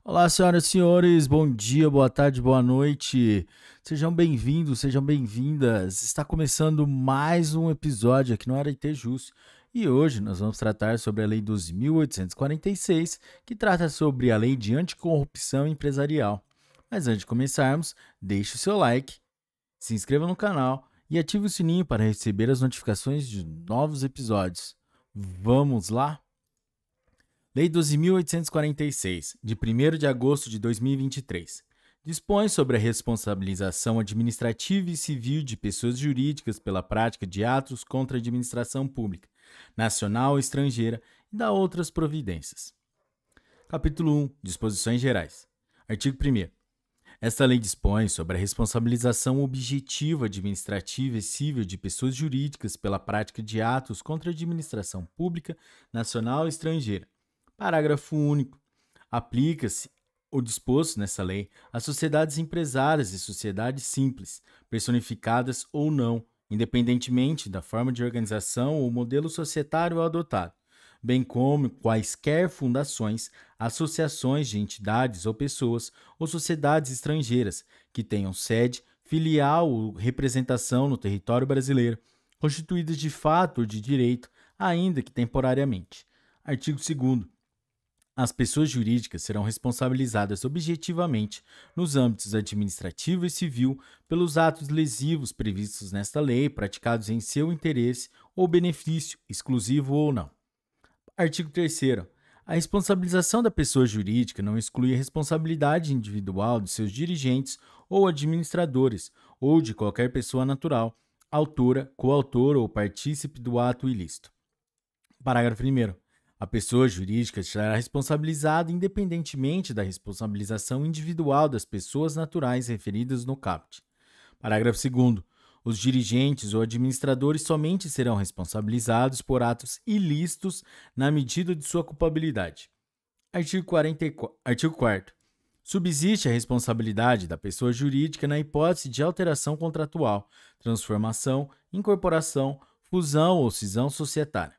Olá, senhoras e senhores, bom dia, boa tarde, boa noite. Sejam bem-vindos, sejam bem-vindas. Está começando mais um episódio aqui no Arete Jus. E hoje nós vamos tratar sobre a Lei 12.846, que trata sobre a Lei de Anticorrupção Empresarial. Mas antes de começarmos, deixe o seu like, se inscreva no canal e ative o sininho para receber as notificações de novos episódios. Vamos lá? Lei 12.846, de 1º de agosto de 2023, dispõe sobre a responsabilização administrativa e civil de pessoas jurídicas pela prática de atos contra a administração pública, nacional ou estrangeira, e dá outras providências. Capítulo 1. Disposições gerais. Artigo 1º. Esta lei dispõe sobre a responsabilização objetiva administrativa e civil de pessoas jurídicas pela prática de atos contra a administração pública, nacional ou estrangeira. Parágrafo único. Aplica-se o disposto nessa lei às sociedades empresárias e sociedades simples, personificadas ou não, independentemente da forma de organização ou modelo societário adotado, bem como quaisquer fundações, associações de entidades ou pessoas ou sociedades estrangeiras que tenham sede, filial ou representação no território brasileiro, constituídas de fato ou de direito, ainda que temporariamente. Artigo 2º. As pessoas jurídicas serão responsabilizadas objetivamente nos âmbitos administrativo e civil pelos atos lesivos previstos nesta lei praticados em seu interesse ou benefício, exclusivo ou não. Artigo 3º. A responsabilização da pessoa jurídica não exclui a responsabilidade individual de seus dirigentes ou administradores ou de qualquer pessoa natural, autora, coautora ou partícipe do ato ilícito. Parágrafo 1º. A pessoa jurídica será responsabilizada independentemente da responsabilização individual das pessoas naturais referidas no caput. Parágrafo 2º. Os dirigentes ou administradores somente serão responsabilizados por atos ilícitos na medida de sua culpabilidade. Artigo 4º. Subsiste a responsabilidade da pessoa jurídica na hipótese de alteração contratual, transformação, incorporação, fusão ou cisão societária.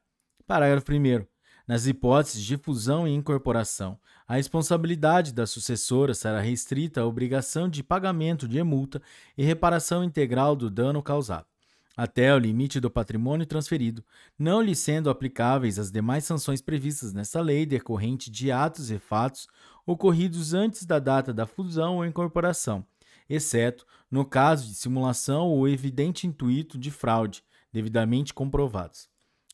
Parágrafo 1º. Nas hipóteses de fusão e incorporação, a responsabilidade da sucessora será restrita à obrigação de pagamento de multa e reparação integral do dano causado, até o limite do patrimônio transferido, não lhe sendo aplicáveis as demais sanções previstas nesta lei decorrente de atos e fatos ocorridos antes da data da fusão ou incorporação, exceto no caso de simulação ou evidente intuito de fraude, devidamente comprovados.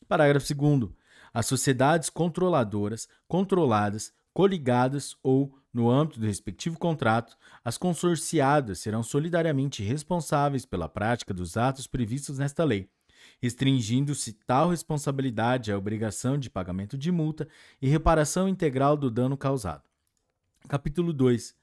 Parágrafo 2º. As sociedades controladoras, controladas, coligadas ou, no âmbito do respectivo contrato, as consorciadas serão solidariamente responsáveis pela prática dos atos previstos nesta lei, restringindo-se tal responsabilidade à obrigação de pagamento de multa e reparação integral do dano causado. Capítulo 2.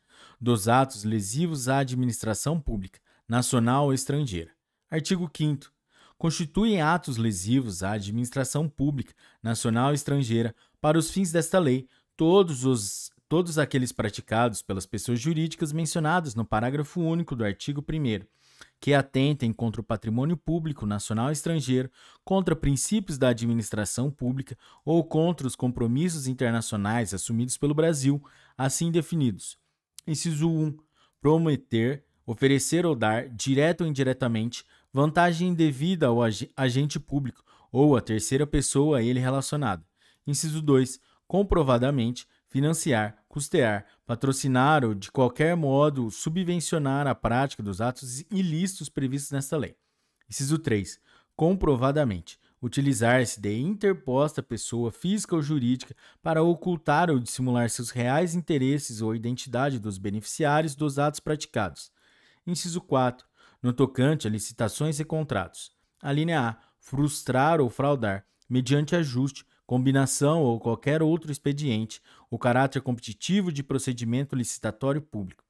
Dos atos lesivos à administração pública, nacional ou estrangeira. Artigo 5º. Constituem atos lesivos à administração pública, nacional e estrangeira, para os fins desta lei, todos aqueles praticados pelas pessoas jurídicas mencionadas no parágrafo único do artigo 1º, que atentem contra o patrimônio público nacional e estrangeiro, contra princípios da administração pública ou contra os compromissos internacionais assumidos pelo Brasil, assim definidos. Inciso 1. Prometer, oferecer ou dar, direto ou indiretamente, vantagem indevida ao agente público ou a terceira pessoa a ele relacionada. Inciso 2. Comprovadamente, financiar, custear, patrocinar ou de qualquer modo subvencionar a prática dos atos ilícitos previstos nesta lei. Inciso 3. Comprovadamente, utilizar-se de interposta pessoa física ou jurídica para ocultar ou dissimular seus reais interesses ou identidade dos beneficiários dos atos praticados. Inciso 4. No tocante a licitações e contratos. A linha A. Frustrar ou fraudar, mediante ajuste, combinação ou qualquer outro expediente, o caráter competitivo de procedimento licitatório público.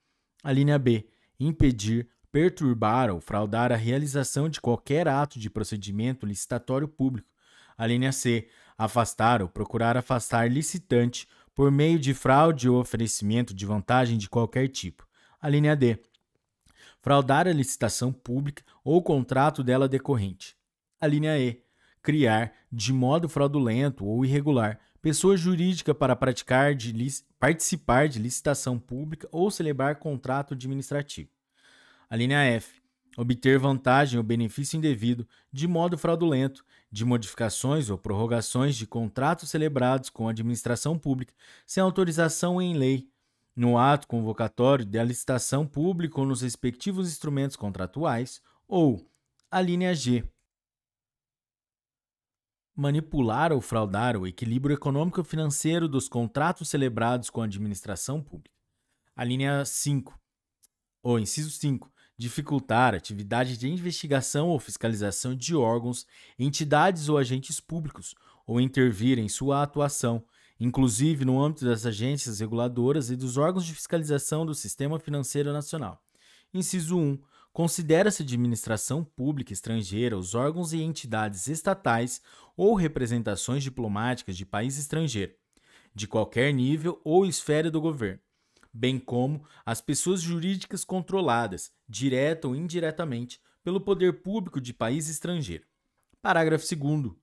A linha B. Impedir, perturbar ou fraudar a realização de qualquer ato de procedimento licitatório público. A linha C. Afastar ou procurar afastar licitante por meio de fraude ou oferecimento de vantagem de qualquer tipo. A linha D. Fraudar a licitação pública ou contrato dela decorrente. A linha E. Criar, de modo fraudulento ou irregular, Pessoa jurídica para participar de licitação pública ou celebrar contrato administrativo. A linha F. Obter vantagem ou benefício indevido de modo fraudulento, de modificações ou prorrogações de contratos celebrados com a administração pública sem autorização em lei, no ato convocatório da licitação pública ou nos respectivos instrumentos contratuais, ou a linha G. Manipular ou fraudar o equilíbrio econômico-financeiro dos contratos celebrados com a administração pública. A linha 5, ou inciso 5, dificultar atividade de investigação ou fiscalização de órgãos, entidades ou agentes públicos, ou intervir em sua atuação, inclusive no âmbito das agências reguladoras e dos órgãos de fiscalização do Sistema Financeiro Nacional. Inciso 1. Considera-se administração pública estrangeira os órgãos e entidades estatais ou representações diplomáticas de país estrangeiro, de qualquer nível ou esfera do governo, bem como as pessoas jurídicas controladas, direta ou indiretamente, pelo poder público de país estrangeiro. Parágrafo 2º.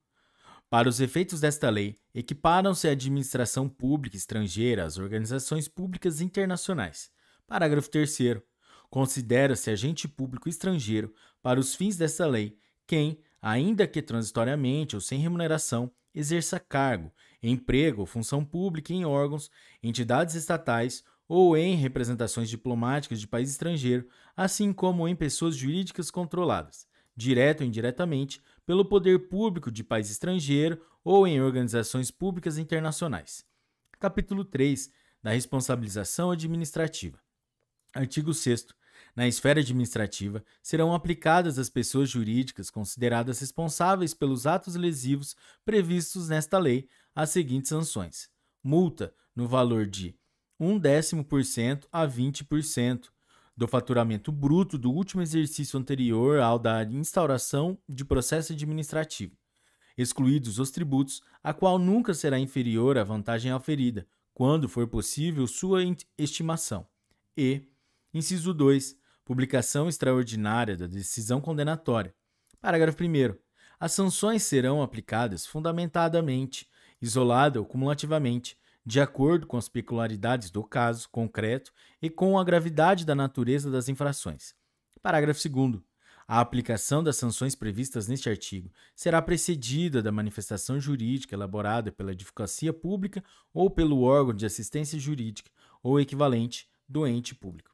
Para os efeitos desta lei, equiparam-se a administração pública estrangeira às organizações públicas internacionais. Parágrafo 3º. Considera-se agente público estrangeiro, para os fins desta lei, quem, ainda que transitoriamente ou sem remuneração, exerça cargo, emprego ou função pública em órgãos, entidades estatais ou em representações diplomáticas de país estrangeiro, assim como em pessoas jurídicas controladas, direta ou indiretamente, pelo poder público de país estrangeiro ou em organizações públicas internacionais. Capítulo 3. Da responsabilização administrativa. Artigo 6º. Na esfera administrativa, serão aplicadas às pessoas jurídicas consideradas responsáveis pelos atos lesivos previstos nesta lei as seguintes sanções: multa no valor de 0,1% a 20% do faturamento bruto do último exercício anterior ao da instauração de processo administrativo, excluídos os tributos, a qual nunca será inferior à vantagem oferida, quando for possível sua estimação. E, inciso 2, publicação extraordinária da decisão condenatória. Parágrafo 1º. As sanções serão aplicadas fundamentadamente, isolada ou cumulativamente, de acordo com as peculiaridades do caso concreto e com a gravidade da natureza das infrações. Parágrafo 2º. A aplicação das sanções previstas neste artigo será precedida da manifestação jurídica elaborada pela advocacia pública ou pelo órgão de assistência jurídica ou equivalente do ente público.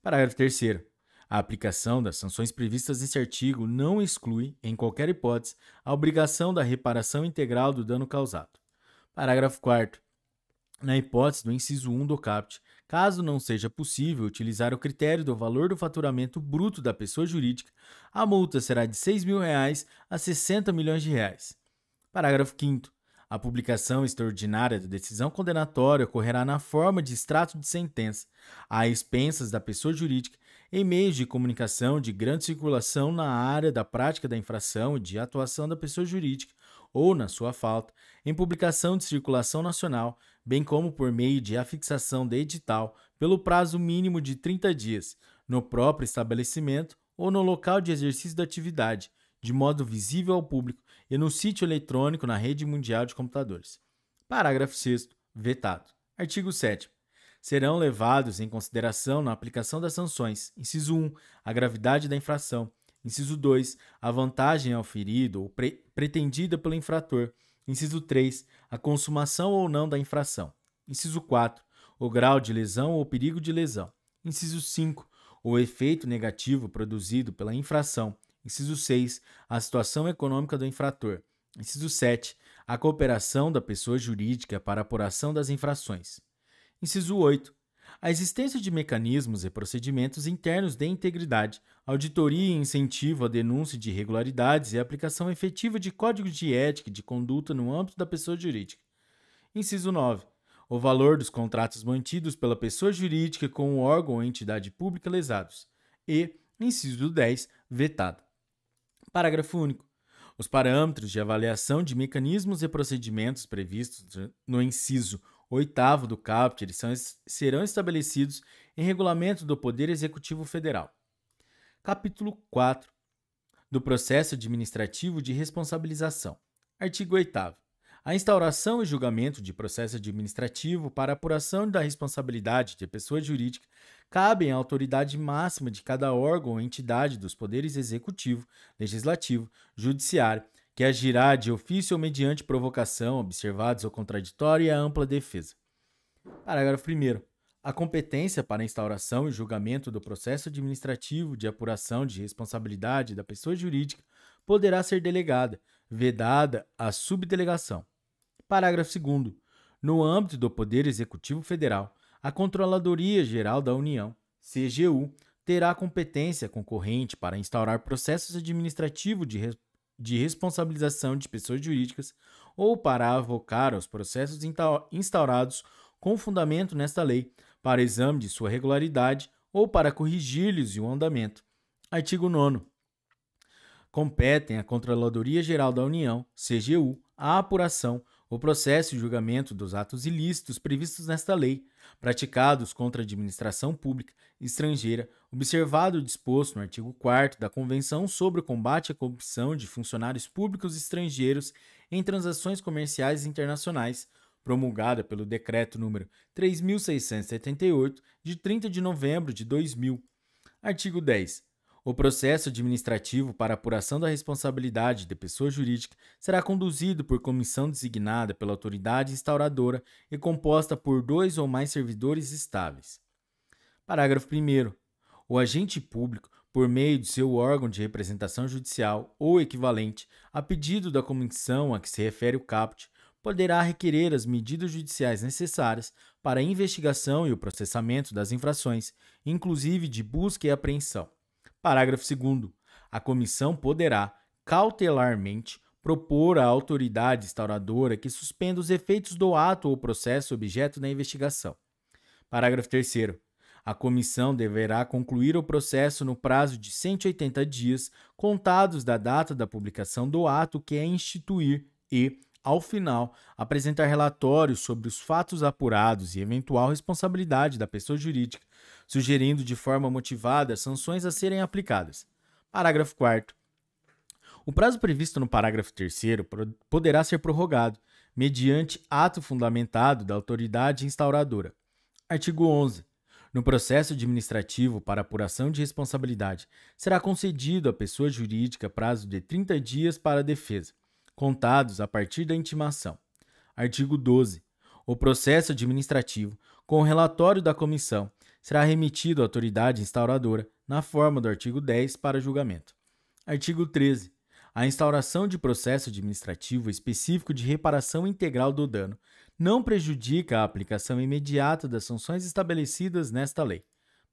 Parágrafo 3º. A aplicação das sanções previstas neste artigo não exclui, em qualquer hipótese, a obrigação da reparação integral do dano causado. Parágrafo 4º. Na hipótese do inciso 1 do caput, caso não seja possível utilizar o critério do valor do faturamento bruto da pessoa jurídica, a multa será de R$ 6.000 a R$ 60 milhões. Parágrafo 5º. A publicação extraordinária da decisão condenatória ocorrerá na forma de extrato de sentença, a expensas da pessoa jurídica, em meios de comunicação de grande circulação na área da prática da infração e de atuação da pessoa jurídica, ou, na sua falta, em publicação de circulação nacional, bem como por meio de afixação de edital, pelo prazo mínimo de 30 dias, no próprio estabelecimento ou no local de exercício da atividade, de modo visível ao público e no sítio eletrônico na rede mundial de computadores. Parágrafo 6º. Vetado. Artigo 7º. Serão levados em consideração na aplicação das sanções: inciso 1, a gravidade da infração; inciso 2, a vantagem auferida ou pretendida pelo infrator; inciso 3, a consumação ou não da infração; inciso 4, o grau de lesão ou perigo de lesão; inciso 5, o efeito negativo produzido pela infração; inciso 6, a situação econômica do infrator; inciso 7, a cooperação da pessoa jurídica para a apuração das infrações; inciso 8, a existência de mecanismos e procedimentos internos de integridade, auditoria e incentivo à denúncia de irregularidades e aplicação efetiva de códigos de ética e de conduta no âmbito da pessoa jurídica. Inciso 9, o valor dos contratos mantidos pela pessoa jurídica com o órgão ou entidade pública lesados. E, inciso 10, vetado. Parágrafo único. Os parâmetros de avaliação de mecanismos e procedimentos previstos no inciso 8º do caput serão estabelecidos em regulamento do Poder Executivo Federal. Capítulo 4 do Processo Administrativo de Responsabilização. Artigo 8º. A instauração e julgamento de processo administrativo para apuração da responsabilidade de pessoa jurídica cabem à autoridade máxima de cada órgão ou entidade dos poderes executivo, legislativo, judiciário, que agirá de ofício ou mediante provocação, observados ou contraditório e a ampla defesa. Parágrafo 1º. A competência para a instauração e julgamento do processo administrativo de apuração de responsabilidade da pessoa jurídica poderá ser delegada, vedada a subdelegação. Parágrafo 2º. No âmbito do Poder Executivo Federal, a Controladoria Geral da União, CGU, terá competência concorrente para instaurar processos administrativos de responsabilização de pessoas jurídicas ou para avocar aos processos instaurados com fundamento nesta lei, para exame de sua regularidade ou para corrigir-lhes o andamento. Artigo 9º. Competem à Controladoria Geral da União, CGU, a apuração, o processo e julgamento dos atos ilícitos previstos nesta lei, praticados contra a administração pública estrangeira, observado o disposto no artigo 4º da Convenção sobre o Combate à Corrupção de Funcionários Públicos Estrangeiros em Transações Comerciais Internacionais, promulgada pelo Decreto nº 3.678, de 30 de novembro de 2000. Artigo 10. O processo administrativo para apuração da responsabilidade de pessoa jurídica será conduzido por comissão designada pela autoridade instauradora e composta por 2 ou mais servidores estáveis. Parágrafo 1º. O agente público, por meio de seu órgão de representação judicial ou equivalente, a pedido da comissão a que se refere o caput, poderá requerer as medidas judiciais necessárias para a investigação e o processamento das infrações, inclusive de busca e apreensão. Parágrafo 2º. A comissão poderá, cautelarmente, propor à autoridade instauradora que suspenda os efeitos do ato ou processo objeto da investigação. Parágrafo 3º. A comissão deverá concluir o processo no prazo de 180 dias, contados da data da publicação do ato que é instituir e, ao final, apresentar relatórios sobre os fatos apurados e eventual responsabilidade da pessoa jurídica, sugerindo de forma motivada as sanções a serem aplicadas. Parágrafo 4º. O prazo previsto no parágrafo 3º poderá ser prorrogado, mediante ato fundamentado da autoridade instauradora. Artigo 11. No processo administrativo para apuração de responsabilidade, será concedido à pessoa jurídica prazo de 30 dias para a defesa, contados a partir da intimação. Artigo 12. O processo administrativo, com o relatório da comissão, será remetido à autoridade instauradora, na forma do artigo 10, para julgamento. Artigo 13. A instauração de processo administrativo específico de reparação integral do dano não prejudica a aplicação imediata das sanções estabelecidas nesta lei.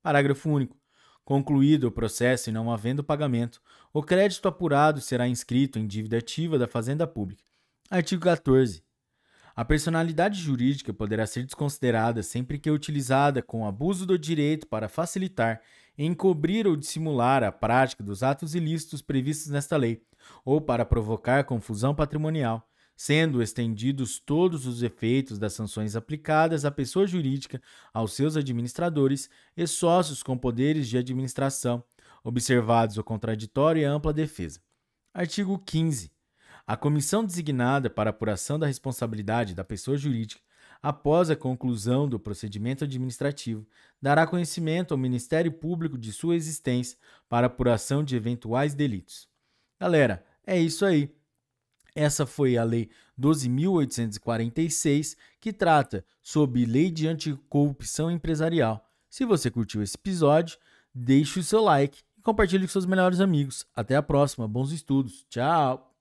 Parágrafo único. Concluído o processo e não havendo pagamento, o crédito apurado será inscrito em dívida ativa da Fazenda Pública. Artigo 14. A personalidade jurídica poderá ser desconsiderada sempre que utilizada com abuso do direito para facilitar, encobrir ou dissimular a prática dos atos ilícitos previstos nesta lei, ou para provocar confusão patrimonial, sendo estendidos todos os efeitos das sanções aplicadas à pessoa jurídica, aos seus administradores e sócios com poderes de administração, observados o contraditório e a ampla defesa. Artigo 15. A comissão designada para apuração da responsabilidade da pessoa jurídica, após a conclusão do procedimento administrativo, dará conhecimento ao Ministério Público de sua existência para apuração de eventuais delitos. Galera, é isso aí. Essa foi a Lei 12.846, que trata sobre Lei de Anticorrupção Empresarial. Se você curtiu esse episódio, deixe o seu like e compartilhe com seus melhores amigos. Até a próxima. Bons estudos. Tchau!